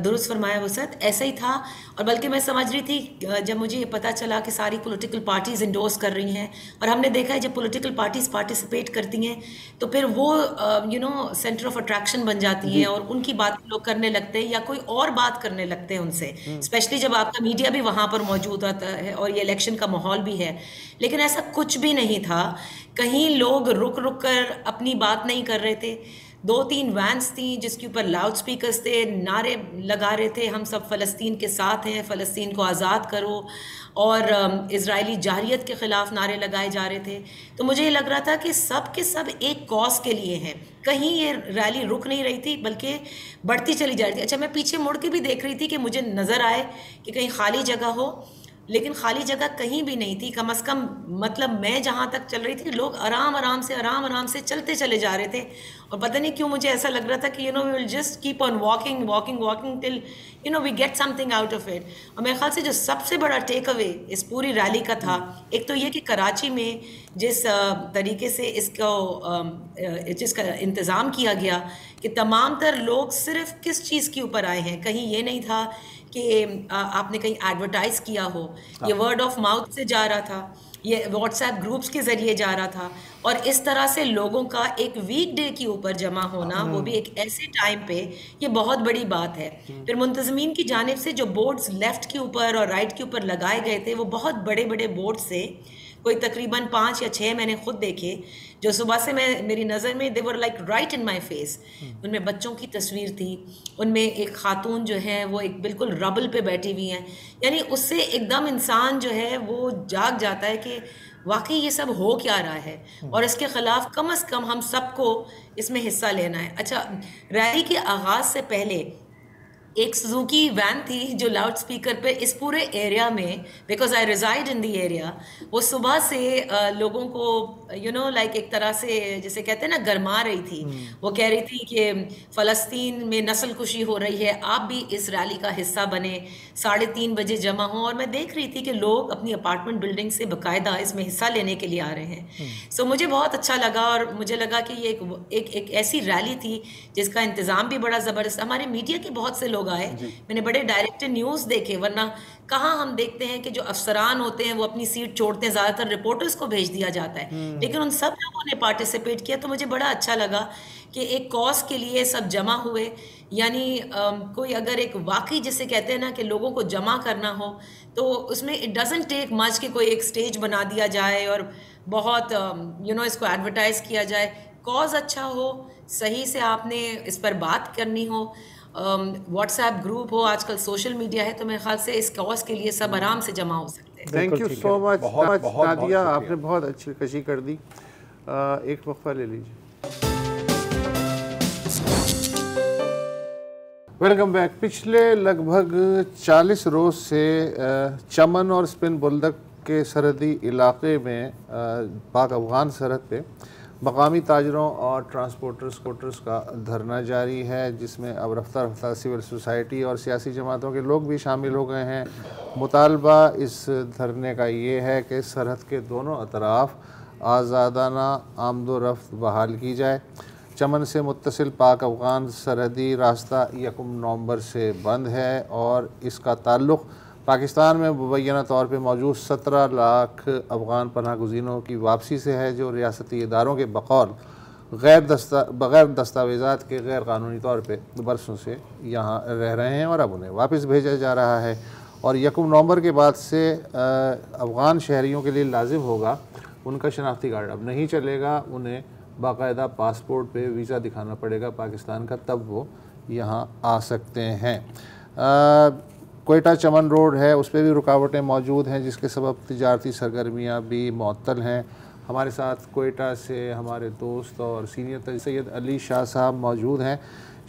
Speaker 4: दुरुस्त फरमाया वसत, ऐसा ही था। और बल्कि मैं समझ रही थी जब मुझे ये पता चला कि सारी पॉलिटिकल पार्टीज़ इंडोर्स कर रही हैं, और हमने देखा है जब पॉलिटिकल पार्टीज़ पार्टिसिपेट करती हैं तो फिर वो सेंटर ऑफ अट्रैक्शन बन जाती हैं और उनकी बात लोग करने लगते हैं या कोई और बात करने लगते हैं उनसे, स्पेशली जब आपका मीडिया भी वहाँ पर मौजूद होता है और ये इलेक्शन का माहौल भी है। लेकिन ऐसा कुछ भी नहीं था, कहीं लोग रुक रुक कर अपनी बात नहीं कर रहे थे। 2-3 वैन्स थी जिसके ऊपर लाउड स्पीकर्स थे, नारे लगा रहे थे, हम सब फ़लस्तीन के साथ हैं, फ़लस्तीन को आज़ाद करो, और इजरायली जाहिरियत के ख़िलाफ़ नारे लगाए जा रहे थे। तो मुझे ये लग रहा था कि सब के सब एक कॉज के लिए हैं, कहीं ये रैली रुक नहीं रही थी बल्कि बढ़ती चली जा रही थी। अच्छा, मैं पीछे मुड़ के भी देख रही थी कि मुझे नज़र आए कि कहीं खाली जगह हो, लेकिन खाली जगह कहीं भी नहीं थी। कम से कम मतलब मैं जहाँ तक चल रही थी लोग आराम आराम से चलते चले जा रहे थे, और पता नहीं क्यों मुझे ऐसा लग रहा था कि we will just keep on walking till we get something out of it. और मेरे ख्याल से जो सबसे बड़ा टेक अवे इस पूरी रैली का था, एक तो ये कि कराची में जिस तरीके से जिसका इंतज़ाम किया गया कि तमाम तर लोग सिर्फ किस चीज़ के ऊपर आए हैं, कहीं ये नहीं था कि आपने कहीं एडवर्टाइज किया हो, ये वर्ड ऑफ माउथ से जा रहा था, ये व्हाट्सएप ग्रुप्स के ज़रिए जा रहा था, और इस तरह से लोगों का एक वीक डे के ऊपर जमा होना, वो भी एक ऐसे टाइम पे, ये बहुत बड़ी बात है। फिर मुंतज़मीन की जानिब से जो बोर्ड्स लेफ़्ट के ऊपर और राइट के ऊपर लगाए गए थे, वो बहुत बड़े बड़े बोर्ड्स से, कोई तकरीबन 5 या 6 मैंने खुद देखे, जो सुबह से मेरी नज़र में they were like right in my face. उनमें बच्चों की तस्वीर थी, उनमें एक खातून जो है वो एक बिल्कुल रबल पे बैठी हुई हैं, यानी उससे एकदम इंसान जो है वो जाग जाता है कि वाकई ये सब हो क्या रहा है, और इसके ख़िलाफ़ कम से कम हम सबको इसमें हिस्सा लेना है। अच्छा, रैली के आगाज़ से पहले एक सुजुकी वैन थी जो लाउड स्पीकर पे इस पूरे एरिया में, because I resided in the area, वो सुबह से लोगों को लाइक एक तरह से जैसे कहते हैं ना गरमा रही थी। वो कह रही थी कि फ़लस्तीन में नस्ल कुशी हो रही है, आप भी इस रैली का हिस्सा बने, 3:30 बजे जमा हों। और मैं देख रही थी कि लोग अपनी अपार्टमेंट बिल्डिंग से बाकायदा इसमें हिस्सा लेने के लिए आ रहे हैं। सो मुझे बहुत अच्छा लगा, और मुझे लगा कि ये एक ऐसी रैली थी जिसका इंतज़ाम भी बड़ा ज़बरदस्त, हमारे मीडिया के बहुत से लोग आए, मैंने बड़े डायरेक्टेड न्यूज़ देखे, वरना कहाँ हम देखते हैं कि जो अफसरान होते हैं वो अपनी सीट छोड़ते हैं, ज़्यादातर रिपोर्टर्स को भेज दिया जाता है, लेकिन उन सब लोगों ने पार्टिसिपेट किया। तो मुझे बड़ा अच्छा लगा कि एक कॉज के लिए सब जमा हुए, यानी कोई अगर एक वाकई जिसे कहते हैं ना कि लोगों को जमा करना हो, तो उसमें इट डजंट टेक मच कि कोई एक स्टेज बना दिया जाए और बहुत इसको एडवर्टाइज किया जाए। कॉज अच्छा हो, सही से आपने इस पर बात करनी हो, व्हाट्सएप ग्रुप हो, आजकल सोशल मीडिया है, तो मेरे ख्याल से इस कॉज के लिए सब आराम से जमा हो सकते हैं।
Speaker 3: Thank you so much Nadia,
Speaker 2: बहुत
Speaker 3: आपने बहुत अच्छी कशी कर दी। एक वक्फा ले लीजिए। Welcome back. पिछले लगभग 40 रोज़ से चमन और स्पिन बुलदक के सरहदी इलाके में पाक अफ़गान सरहद पे मकामी ताजरों और ट्रांसपोर्टर्स का धरना जारी है, जिसमें अब रफ्तार रफ्तार सिविल सोसाइटी और सियासी जमातों के लोग भी शामिल हो गए हैं। मुतालबा इस धरने का ये है कि सरहद के दोनों अतराफ़ आज़ादाना आमदोरफ्त बहाल की जाए। चमन से मुत्तसिल पाक अफ़गान सरहदी रास्ता 1 नवंबर से बंद है और इसका ताल्लुक़ पाकिस्तान में मुबैना तौर पर मौजूद 17 लाख अफ़गान पनाह गुज़ीनों की वापसी से है, जो रियासती इदारों के बकौल बग़ैर दस्तावेज़ात के गैर कानूनी तौर पर बरसों से यहाँ रह रहे हैं और अब उन्हें वापस भेजा जा रहा है। और 1 नवंबर के बाद से अफ़गान शहरियों के लिए लाजिम होगा, उनका शनाख्ती कार्ड अब नहीं चलेगा, उन्हें बाकायदा पासपोर्ट पे वीज़ा दिखाना पड़ेगा पाकिस्तान का, तब वो यहाँ आ सकते हैं। कोयटा चमन रोड है, उस पर भी रुकावटें मौजूद हैं, जिसके सबब तिजारती सरगर्मियाँ भी मअतल हैं। हमारे साथ कोयटा से हमारे दोस्त और सीनियर सैयद अली शाह साहब मौजूद हैं।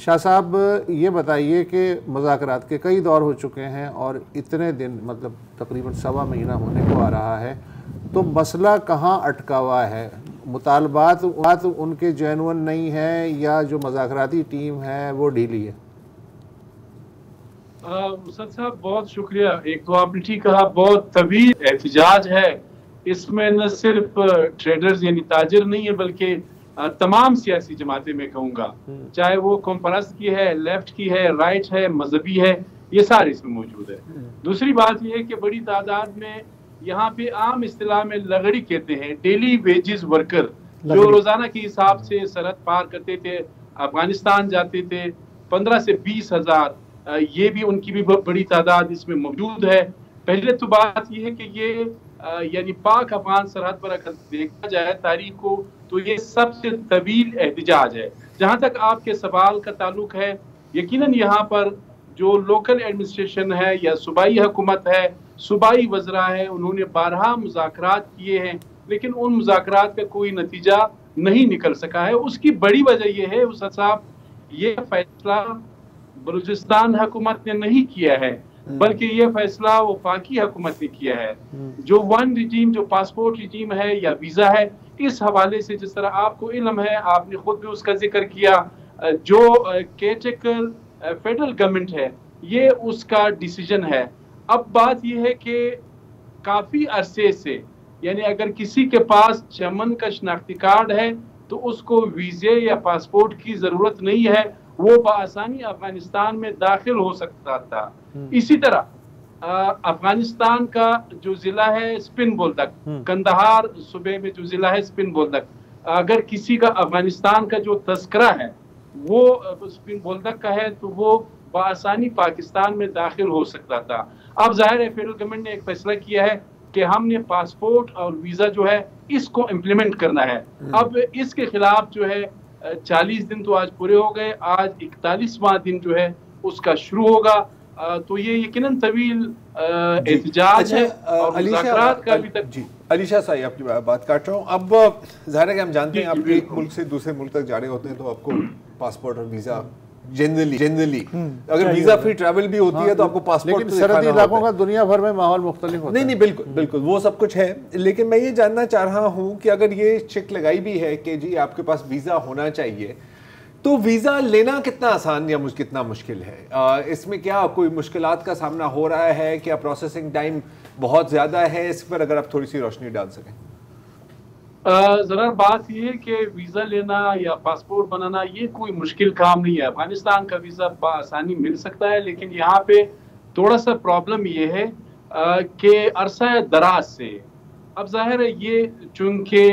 Speaker 3: शाह साहब, ये बताइए कि मुज़ाकरात के कई दौर हो चुके हैं और इतने दिन, मतलब तकरीबन 1.25 महीना होने को आ रहा है, तो मसला कहाँ अटका हुआ है? मुतालबात उनके जेन्युइन नहीं है या जो मुज़ाकराती टीम है वो ढीली है?
Speaker 5: मुसद साहब, बहुत शुक्रिया। एक तो आपने ठीक कहा, बहुत तवील एहतजाज है। इसमें न सिर्फ ट्रेडर्स यानी ताजिर नहीं है, बल्कि तमाम सियासी जमातें मैं कहूँगा, चाहे वो कॉमपरस्त की है, लेफ्ट की है, राइट है, मजहबी है, ये सारे इसमें मौजूद है। दूसरी बात यह है कि बड़ी तादाद में यहाँ पे आम इस्तिलाह में लगड़ी कहते हैं, डेली वेजेस वर्कर, जो रोजाना के हिसाब से सरहद पार करते थे, अफगानिस्तान जाते थे, 15 से 20 हजार, ये भी उनकी भी बड़ी तादाद इसमें मौजूद है। पहले तो बात यह है कि ये यानी पाक अफगान सरहद पर अगर देखा जाए तारीख को, तो ये सबसे तवील एहतजाज है। जहाँ तक आपके सवाल का ताल्लुक है, यकीनन यहाँ पर जो लोकल एडमिनिस्ट्रेशन है या सूबाई हुकूमत है, सूबाई वज़रा है, उन्होंने 12 मुज़ाकरात किए हैं, लेकिन उन मुज़ाकरात का कोई नतीजा नहीं निकल सका है। उसकी बड़ी वजह यह है उस्ताद साहब, ये फैसला बलूचिस्तान हुकूमत ने नहीं किया है, बल्कि ये फैसला वफाकी हुकूमत ने किया है। जो वन रिजीम, जो पासपोर्ट रिजीम है या वीज़ा है, इस हवाले से जिस तरह आपको इल्म है, आपने खुद भी उसका जिक्र किया, जो केयरटेकर फेडरल गवर्नमेंट है, ये उसका डिसीजन है। अब बात यह है कि काफ़ी अरसे से, यानी अगर किसी के पास चमन का शनाख्ती कार्ड है तो उसको वीज़े या पासपोर्ट की ज़रूरत नहीं है, वो बआसानी अफगानिस्तान में दाखिल हो सकता था। इसी तरह अफगानिस्तान का जो ज़िला है स्पिन बोल्दक, कंदहार सूबे में जो ज़िला है स्पिन बोल्दक, अगर किसी का अफगानिस्तान का जो तस्करा है वो स्पिन बोल्दक का है, तो वो बआसानी पाकिस्तान में दाखिल हो सकता था। अब जाहिर है फेडरल गवर्नमेंट ने एक फैसला किया है कि हमने पासपोर्ट और वीज़ा जो है इसको इम्प्लीमेंट करना है। अब इसके खिलाफ जो है 40 दिन तो आज पूरे हो गए, आज 41वां दिन जो है उसका शुरू होगा। तो ये यकीनन तवील एहतजाज है और मुज़ाकरात का अभी तक।
Speaker 2: जी अलीशा साहब, आपकी बात काट रहा हूँ। अब जाहिर है कि हम जानते हैं आप एक मुल्क से दूसरे मुल्क तक जा रहे होते हैं, तो आपको पासपोर्ट और वीज़ा जनरली अगर वीजा फ्री ट्रैवल भी होती है तो आपको पासपोर्ट,
Speaker 3: लेकिन सरहदी इलाकों का दुनिया भर में माहौल मुख्तलिफ होता है।
Speaker 2: नहीं, बिल्कुल बिल्कुल वो सब कुछ है। लेकिन मैं ये जानना चाह रहा हूँ कि अगर ये चेक लगाई भी है कि जी आपके पास वीजा होना चाहिए, तो वीजा लेना कितना आसान या कितना मुश्किल है? इसमें क्या कोई मुश्किलात का सामना हो रहा है? क्या प्रोसेसिंग टाइम बहुत ज्यादा है? इस पर अगर आप थोड़ी सी रोशनी डाल सकें।
Speaker 5: ज़रा बात यह है कि वीज़ा लेना या पासपोर्ट बनाना ये कोई मुश्किल काम नहीं है। अफगानिस्तान का वीज़ा आसानी मिल सकता है, लेकिन यहाँ पे थोड़ा सा प्रॉब्लम ये है कि अरसा दराज से, अब जाहिर है ये चूँकि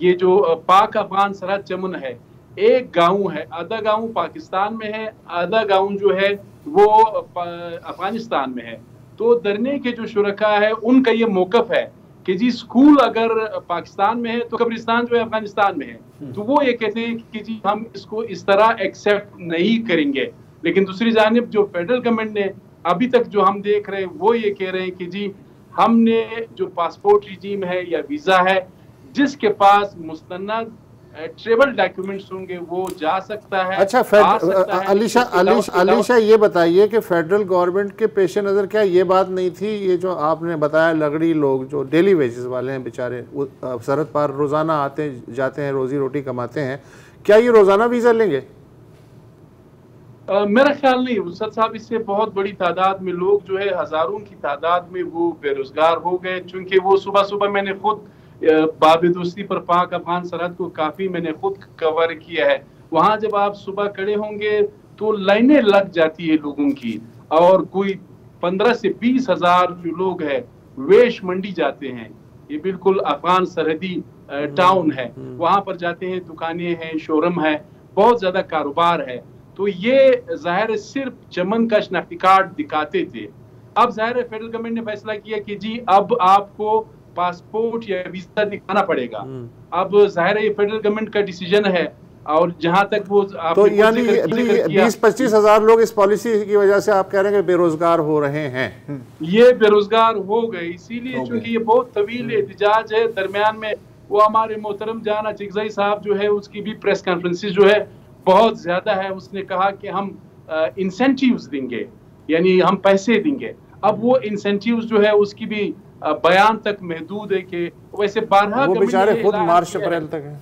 Speaker 5: ये जो पाक अफगान सरहद चमन है, एक गाँव है, आधा गाँव पाकिस्तान में है, आधा गाँव जो है वो अफगानिस्तान में है। तो धरने के जो शुरका है उनका ये मौकफ है कि जी स्कूल अगर पाकिस्तान में है तो कब्रिस्तान जो है अफगानिस्तान में है। तो वो ये कहते हैं कि जी हम इसको इस तरह एक्सेप्ट नहीं करेंगे। लेकिन दूसरी जानिब जो फेडरल गवर्नमेंट ने अभी तक जो हम देख रहे हैं वो ये कह रहे हैं कि जी हमने जो पासपोर्ट रिजीम है या वीज़ा है, जिसके पास मुस्तनद ट्रेवल डॉक्यूमेंट्स होंगे वो जा सकता है।
Speaker 3: अच्छा, अलीशा ये बताइए कि फेडरल गवर्नमेंट के पेश नज़र क्या ये बात नहीं थी, ये जो आपने बताया लगड़ी लोग जो डेली वेजेस वाले हैं बेचारे सरहद पार रोज़ाना आते जाते हैं, रोज़ी रोटी कमाते हैं, क्या ये रोज़ाना वीज़ा लेंगे?
Speaker 5: मेरा ख्याल नहीं वसत साहब, इससे बहुत बड़ी तादाद में लोग जो है हज़ारों की तादाद में वो बेरोज़गार हो गए। चूँकि वो सुबह सुबह मैंने खुद बाब दोस्ती पर पाक अफगान सरहद को काफ़ी मैंने खुद कवर किया है। वहाँ जब आप सुबह खड़े होंगे तो लाइनें लग जाती है लोगों की, और कोई 15 से 20 हज़ार जो लोग हैं वेश मंडी जाते हैं। ये बिल्कुल अफगान सरहदी टाउन है, वहाँ पर जाते हैं, दुकानें हैं, शोरूम है, बहुत ज़्यादा कारोबार है। तो ये ज़ाहिर है सिर्फ चमन का शनाख्ती कार्ड दिखाते थे। अब ज़ाहिर है फेडरल गवर्नमेंट ने फैसला किया कि जी अब आपको पासपोर्ट या वीजा दिखाना पड़ेगा। अब जाहिर है ये फेडरल गवर्नमेंट का डिसीजन है, और जहां तक वो
Speaker 3: तो यानी 20-25 हज़ार लोग इस पॉलिसी की वजह से आप कह रहे हैं कि बेरोजगार हो रहे हैं।
Speaker 5: ये बेरोजगार हो गए इसीलिए क्योंकि ये बहुत तवील एहतजाज है। दरमियान में वो हमारे मोहतरम जाना चिगज़ई साहब जो है उसकी भी प्रेस कॉन्फ्रेंसेस जो है बहुत ज्यादा है। उसने कहा कि हम इंसेंटिव्स देंगे, यानी हम पैसे देंगे। अब वो इंसेंटिव्स जो है उसकी भी बयान तक महदूद है कि वैसे 12
Speaker 3: वो बेचारे खुद मार्च अप्रैल तक है।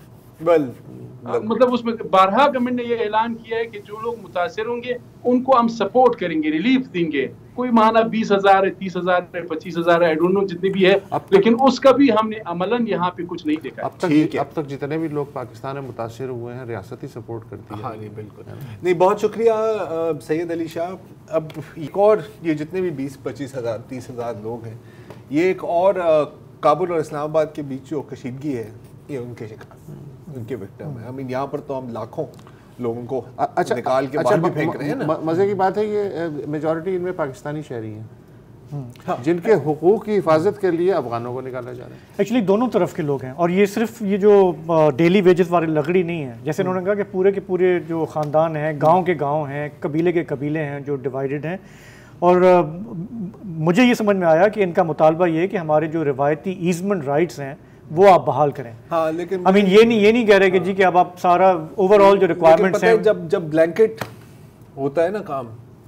Speaker 5: मतलब उसमें 12 गवर्नमेंट ने ये ऐलान किया है कि जो लोग मुतासिर होंगे उनको हम सपोर्ट करेंगे, रिलीफ देंगे। कोई माना 20,000 है, 30,000 है, 25,000 है, आई डोंट नो जितने भी है, लेकिन उसका भी हमने अमलन यहाँ पे कुछ नहीं देखा।
Speaker 3: अब तक जितने भी लोग पाकिस्तान में मुतासिर हुए हैं रियासत ही सपोर्ट करती है।
Speaker 2: हाँ नहीं बिल्कुल नहीं, बहुत शुक्रिया सैयद अली शाह। अब एक और ये जितने भी 20-25 हज़ार 30,000 लोग हैं, ये एक और काबुल और इस्लामाबाद के बीच जो कशीदगी है ये उनके शिकार, उनके विक्टिम है। आई मीन यहाँ पर तो हम लाखों लोगों को निकाल के बाहर भी फेंक रहे हैं ना।
Speaker 3: मजे की बात है ये मेजॉरिटी इनमें पाकिस्तानी शहरी हैं जिनके हुकूक की हिफाजत के लिए अफगानों को निकाला जा रहा है।
Speaker 1: एक्चुअली दोनों तरफ के लोग हैं, और ये सिर्फ ये जो डेली वेजेस वाले लगड़ी नहीं है। जैसे उन्होंने कहा कि पूरे के पूरे जो ख़ानदान हैं, गांव के गांव हैं, कबीले के कबीले हैं जो डिवाइडेड हैं। और मुझे ये समझ में आया कि इनका मुतालबा ये है कि हमारे जो रिवायती ईजमेंट राइट्स हैं वो आप बहाल करें।
Speaker 2: हाँ, लेकिन
Speaker 1: आई मीन ये नहीं कह रहे कि जी कि अब आप सारा ओवरऑल जो रिक्वायरमेंट्स हैं,
Speaker 2: जब ब्लैंकेट होता है ना काम,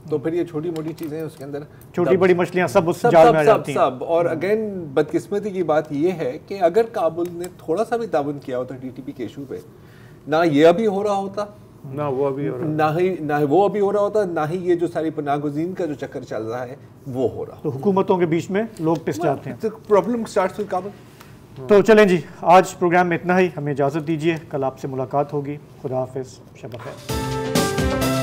Speaker 2: तो फिर ये छोटी मोटी चीजें उसके अंदर
Speaker 1: छोटी बड़ी मछलियां सब उस जाल में आ जाती हैं।
Speaker 2: और अगेन बदकिस्मती की बात ये है कि अगर काबुल ने थोड़ा सा भी ताउन किया होता टीटीपी के इशू पे, ना ये अभी हो रहा होता,
Speaker 3: ना वो अभी हो रहा,
Speaker 2: ना ही वो अभी हो रहा होता, ना ही ये जो सारी पनागुज़ीन का जो चक्कर चल रहा है वो हो रहा।
Speaker 1: तो हुकूमतों के बीच में लोग पिस जाते हैं।
Speaker 2: Problem starts with Kabul.
Speaker 1: तो चलें जी, आज प्रोग्राम में इतना ही। हमें इजाज़त दीजिए, कल आपसे मुलाकात होगी। खुदा हाफिज़, शब खैर।